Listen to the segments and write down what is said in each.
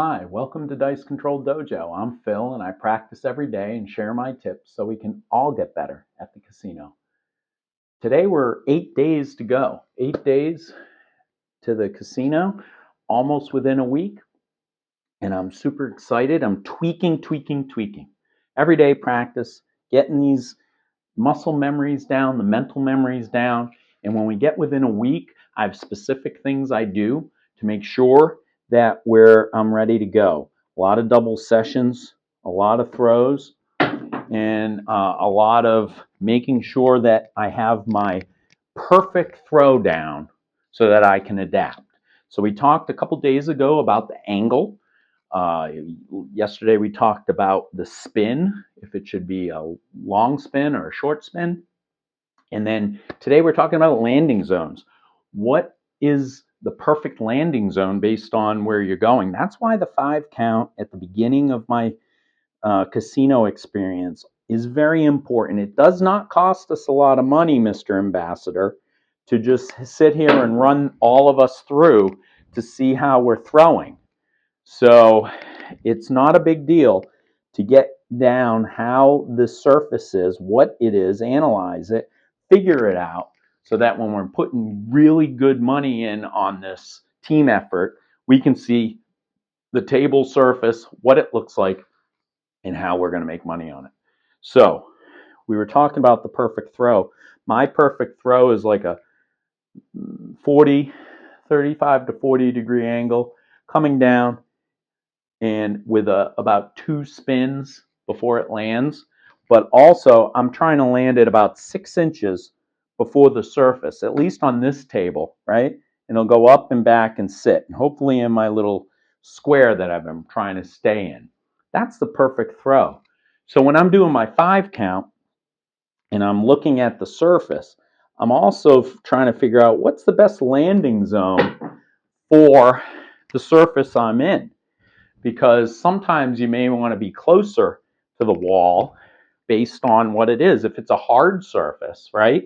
Hi, welcome to Dice Control Dojo. I'm Phil and I practice every day and share my tips so we can all get better at the casino. Today we're 8 days to go. 8 days to the casino, almost within a week, and I'm super excited. I'm tweaking. Every day practice, getting these muscle memories down, the mental memories down, and when we get within a week, I have specific things I do to make sure that I'm ready to go. A lot of double sessions, a lot of throws, and a lot of making sure that I have my perfect throw down so that I can adapt. So we talked a couple days ago about the angle. Uh, Yesterday we talked about the spin, if it should be a long spin or a short spin. And then today we're talking about landing zones. What is the perfect landing zone based on where you're going? That's why the 5 count at the beginning of my casino experience is very important. It does not cost us a lot of money, Mr. Ambassador, to just sit here and run all of us through to see how we're throwing. So it's not a big deal to get down how the surface is, what it is, analyze it, figure it out, so that when we're putting really good money in on this team effort, we can see the table surface, what it looks like, and how we're going to make money on it. So we were talking about the perfect throw. My perfect throw is like a 35 to 40 degree angle coming down and with about 2 spins before it lands. But also, I'm trying to land it about 6 inches before the surface, at least on this table, right? And it'll go up and back and sit, and hopefully in my little square that I've been trying to stay in. That's the perfect throw. So when I'm doing my 5 count and I'm looking at the surface, I'm also trying to figure out what's the best landing zone for the surface I'm in, because sometimes you may want to be closer to the wall based on what it is. If it's a hard surface, right,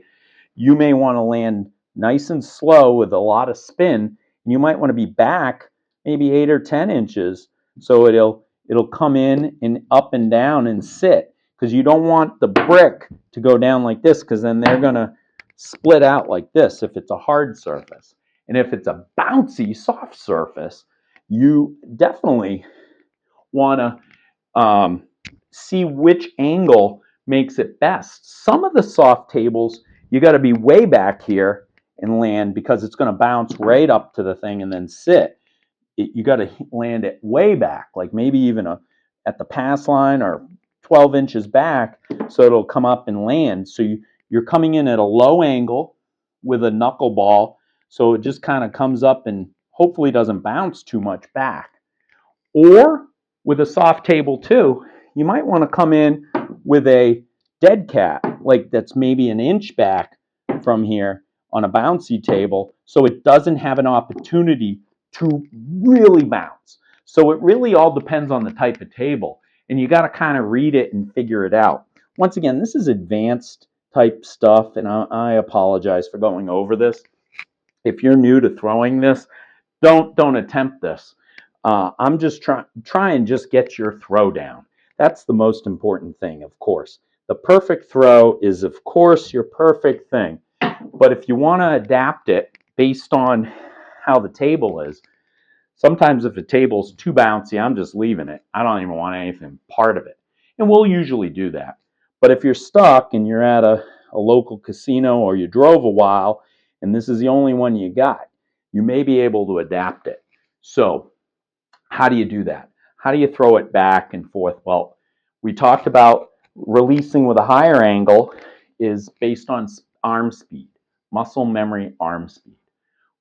you may want to land nice and slow with a lot of spin, and you might want to be back maybe 8 or 10 inches so it'll come in and up and down and sit, because you don't want the brick to go down like this, because then they're going to split out like this if it's a hard surface. And if it's a bouncy soft surface, you definitely want to see which angle makes it best. Some of the soft tables, you got to be way back here and land, because it's going to bounce right up to the thing and then sit. You got to land it way back, like maybe even at the pass line or 12 inches back, so it'll come up and land. So you're coming in at a low angle with a knuckleball, so it just kind of comes up and hopefully doesn't bounce too much back. Or with a soft table too, you might want to come in with a dead cat, like that's maybe an inch back from here on a bouncy table, so it doesn't have an opportunity to really bounce. So it really all depends on the type of table, and you got to kind of read it and figure it out. Once again, this is advanced type stuff, and I apologize for going over this. If you're new to throwing this, don't attempt this. I'm just try and just get your throw down. That's the most important thing, of course. The perfect throw is, of course, your perfect thing. But if you want to adapt it based on how the table is, sometimes if the table's too bouncy, I'm just leaving it. I don't even want anything part of it. And we'll usually do that. But if you're stuck and you're at a local casino, or you drove a while and this is the only one you got, you may be able to adapt it. So how do you do that? How do you throw it back and forth? Well, we talked about releasing with a higher angle is based on arm speed, muscle memory, arm speed.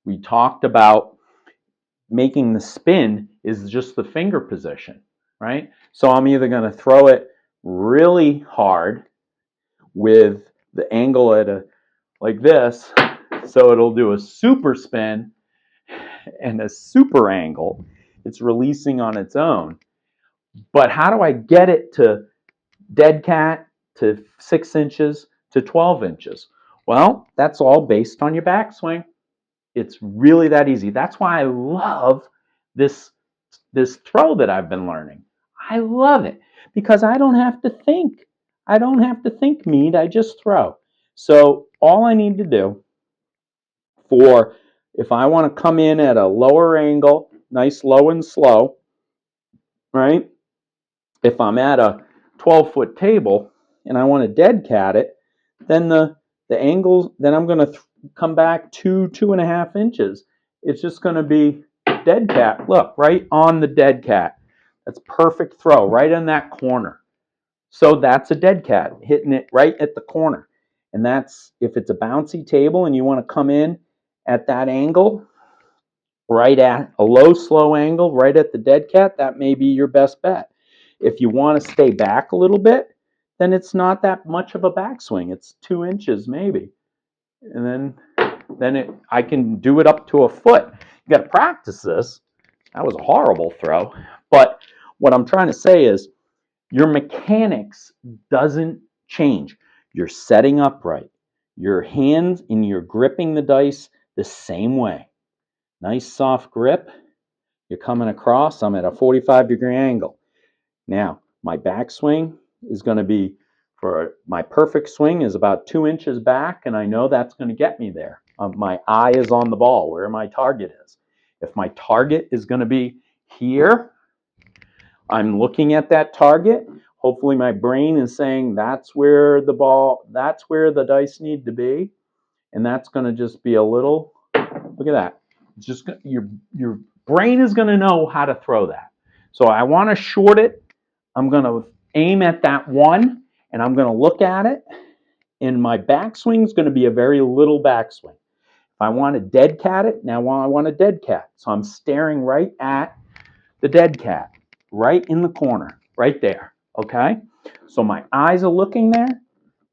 We talked about making the spin is just the finger position, right? So I'm either going to throw it really hard with the angle at like this, so it'll do a super spin and a super angle. It's releasing on its own. But how do I get it to dead cat, to 6 inches, to 12 inches? Well, that's all based on your backswing. It's really that easy. That's why I love this this throw that I've been learning. I love it because I don't have to think. I don't have to think meat, I just throw. So all I need to do for if I want to come in at a lower angle, nice low and slow, right? If I'm at a 12-foot table and I want to dead cat it, then the angles, then I'm going to come back 2.5 inches. It's just going to be dead cat. Look, right on the dead cat. That's perfect throw, right in that corner. So that's a dead cat, hitting it right at the corner. And that's, if it's a bouncy table and you want to come in at that angle, right at a low, slow angle, right at the dead cat, that may be your best bet. If you want to stay back a little bit, then it's not that much of a backswing. It's 2 inches maybe. And then I can do it up to a foot. You got to practice this. That was a horrible throw. But what I'm trying to say is your mechanics doesn't change. You're setting up right. Your hands and you're gripping the dice the same way. Nice soft grip. You're coming across. I'm at a 45-degree angle. Now, my backswing is going to be, for my perfect swing is about 2 inches back, and I know that's going to get me there. My eye is on the ball, where my target is. If my target is going to be here, I'm looking at that target. Hopefully my brain is saying that's where the ball, that's where the dice need to be. And that's going to just be a little, look at that. It's just, your brain is going to know how to throw that. So I want to short it. I'm going to aim at that one, and I'm going to look at it. And my backswing is going to be a very little backswing. If I want to dead cat it, now I want a dead cat. So I'm staring right at the dead cat, right in the corner, right there, okay? So my eyes are looking there.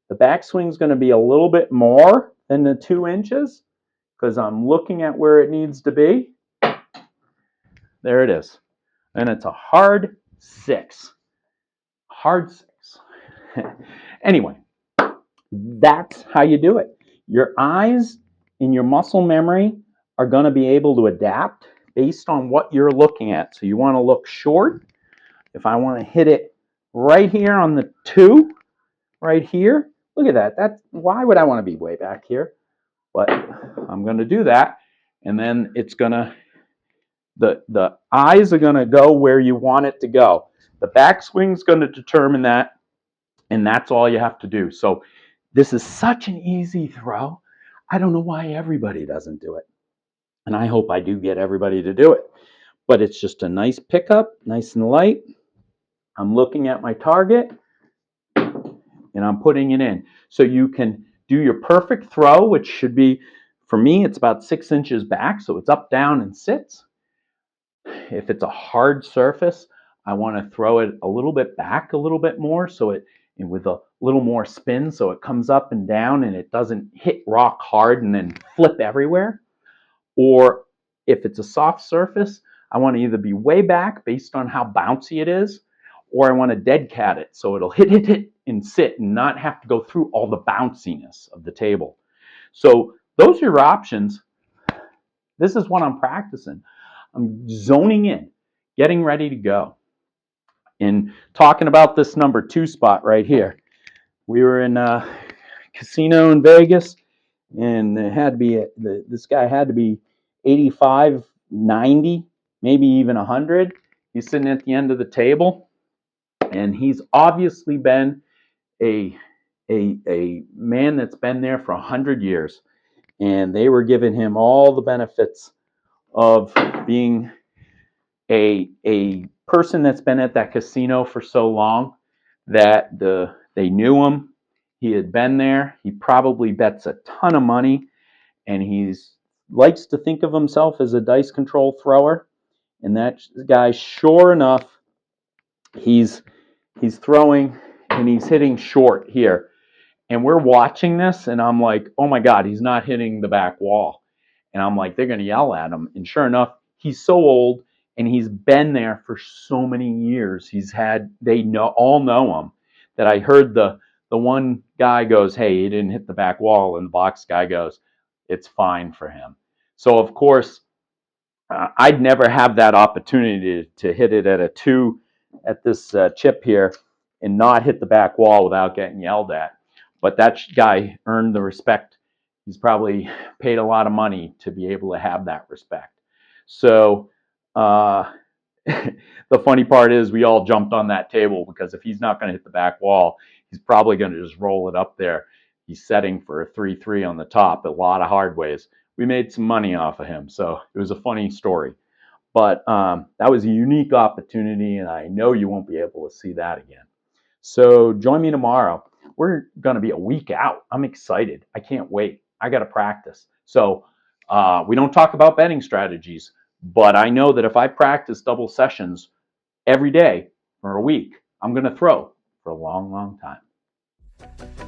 The backswing is going to be a little bit more than the 2 inches because I'm looking at where it needs to be. There it is. And it's a hard 6. Hard 6. Anyway, that's how you do it. Your eyes and your muscle memory are going to be able to adapt based on what you're looking at. So you want to look short. If I want to hit it right here on the 2, right here, look at that. That's, why would I want to be way back here? But I'm going to do that, and then it's going to, the eyes are going to go where you want it to go. The backswing is going to determine that, and that's all you have to do. So this is such an easy throw. I don't know why everybody doesn't do it, and I hope I do get everybody to do it. But it's just a nice pickup, nice and light. I'm looking at my target, and I'm putting it in. So you can do your perfect throw, which should be, for me, it's about 6 inches back, so it's up, down, and sits. If it's a hard surface, I want to throw it a little bit back a little bit more, so it, and with a little more spin, so it comes up and down and it doesn't hit rock hard and then flip everywhere. Or if it's a soft surface, I want to either be way back based on how bouncy it is, or I want to dead cat it so it'll hit and sit and not have to go through all the bounciness of the table. So those are your options. This is what I'm practicing. I'm zoning in, getting ready to go. And talking about this number 2 spot right here. We were in a casino in Vegas, and it had to be, this guy had to be 85, 90, maybe even 100. He's sitting at the end of the table, and he's obviously been a man that's been there for 100 years. And they were giving him all the benefits of being a person that's been at that casino for so long that they knew him. He had been there. He probably bets a ton of money, and he's likes to think of himself as a dice control thrower. And that guy, sure enough, he's throwing and he's hitting short here. And we're watching this, and I'm like, oh my God, he's not hitting the back wall. And I'm like, they're going to yell at him. And sure enough, he's so old, and he's been there for so many years. They all know him, that I heard the one guy goes, hey, he didn't hit the back wall. And the box guy goes, it's fine for him. So, of course, I'd never have that opportunity to hit it at a 2 at this chip here and not hit the back wall without getting yelled at. But that guy earned the respect. He's probably paid a lot of money to be able to have that respect. So the funny part is we all jumped on that table because if he's not going to hit the back wall, he's probably going to just roll it up there. He's setting for a 3-3 on the top, a lot of hard ways. We made some money off of him, so it was a funny story. But that was a unique opportunity, and I know you won't be able to see that again. So join me tomorrow. We're going to be a week out. I'm excited. I can't wait. I got to practice. So we don't talk about betting strategies, but I know that if I practice double sessions every day for a week, I'm going to throw for a long, long time.